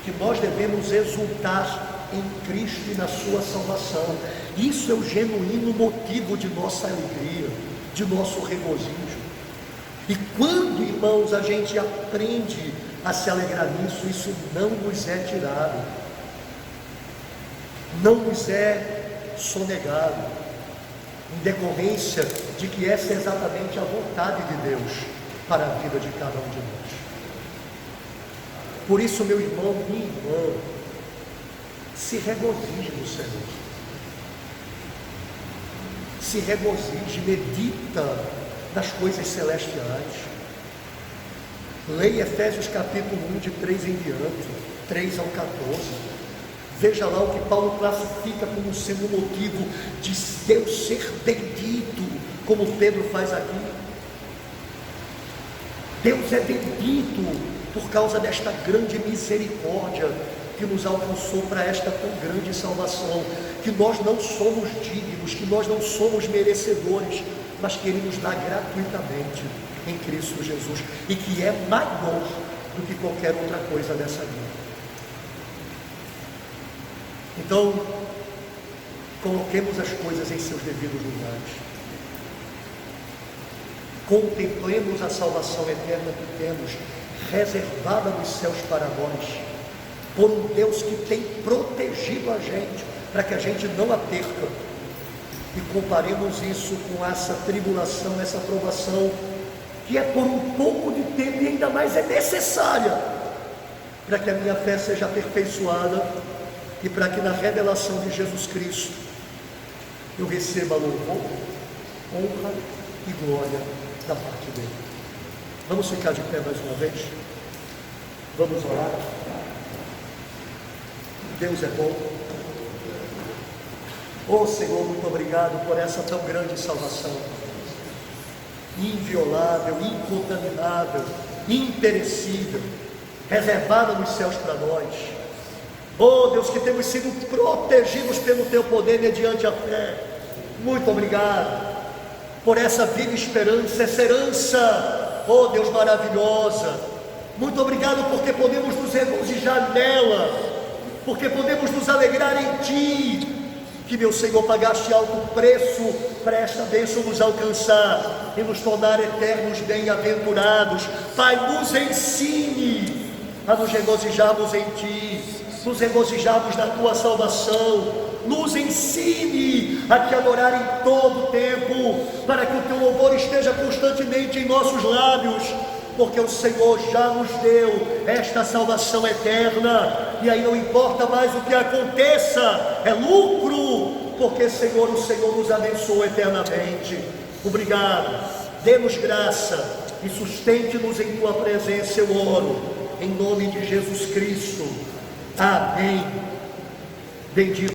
que nós devemos exultar em Cristo e na sua salvação. Isso é o genuíno motivo de nossa alegria, de nosso regozijo. E quando, irmãos, a gente aprende a se alegrar nisso, isso não nos é tirado, não nos é sonegado, em decorrência de que essa é exatamente a vontade de Deus para a vida de cada um de nós. Por isso, meu irmão, minha irmã, se regozije no Senhor, se regozije, medita nas coisas celestiais. Leia Efésios capítulo 1, de 3 em diante, 3 ao 14. Veja lá o que Paulo classifica como sendo o motivo de Deus ser bendito, como Pedro faz aqui. Deus é bendito por causa desta grande misericórdia que nos alcançou para esta tão grande salvação, que nós não somos dignos, que nós não somos merecedores, mas que Ele nos dá gratuitamente em Cristo Jesus, e que é maior do que qualquer outra coisa dessa vida. Então, coloquemos as coisas em seus devidos lugares, contemplemos a salvação eterna que temos reservada nos céus para nós, por um Deus que tem protegido a gente, para que a gente não a perca, e comparemos isso com essa tribulação, essa provação, que é por um pouco de tempo e ainda mais é necessária, para que a minha fé seja aperfeiçoada, e para que na revelação de Jesus Cristo, eu receba louvor, honra e glória da parte dele. Vamos ficar de pé mais uma vez? Vamos orar? Deus é bom. Oh Senhor, muito obrigado por essa tão grande salvação, inviolável, incontaminável, imperecível, reservada nos céus para nós. Oh Deus, que temos sido protegidos pelo Teu poder mediante a fé. Muito obrigado por essa viva esperança, essa herança, oh Deus, maravilhosa. Muito obrigado porque podemos nos regozijar nela, porque podemos nos alegrar em Ti, que meu Senhor pagaste alto preço para esta bênção nos alcançar e nos tornar eternos bem-aventurados. Pai, nos ensine a nos regozijarmos em Ti, nos regozijarmos na Tua salvação. Nos ensine a Te adorar em todo o tempo, para que o Teu louvor esteja constantemente em nossos lábios, porque o Senhor já nos deu esta salvação eterna, e aí não importa mais o que aconteça, é lucro, porque Senhor, o Senhor nos abençoa eternamente. Obrigado, dê-nos graça e sustente-nos em Tua presença, eu oro, em nome de Jesus Cristo. Amém. Bendito.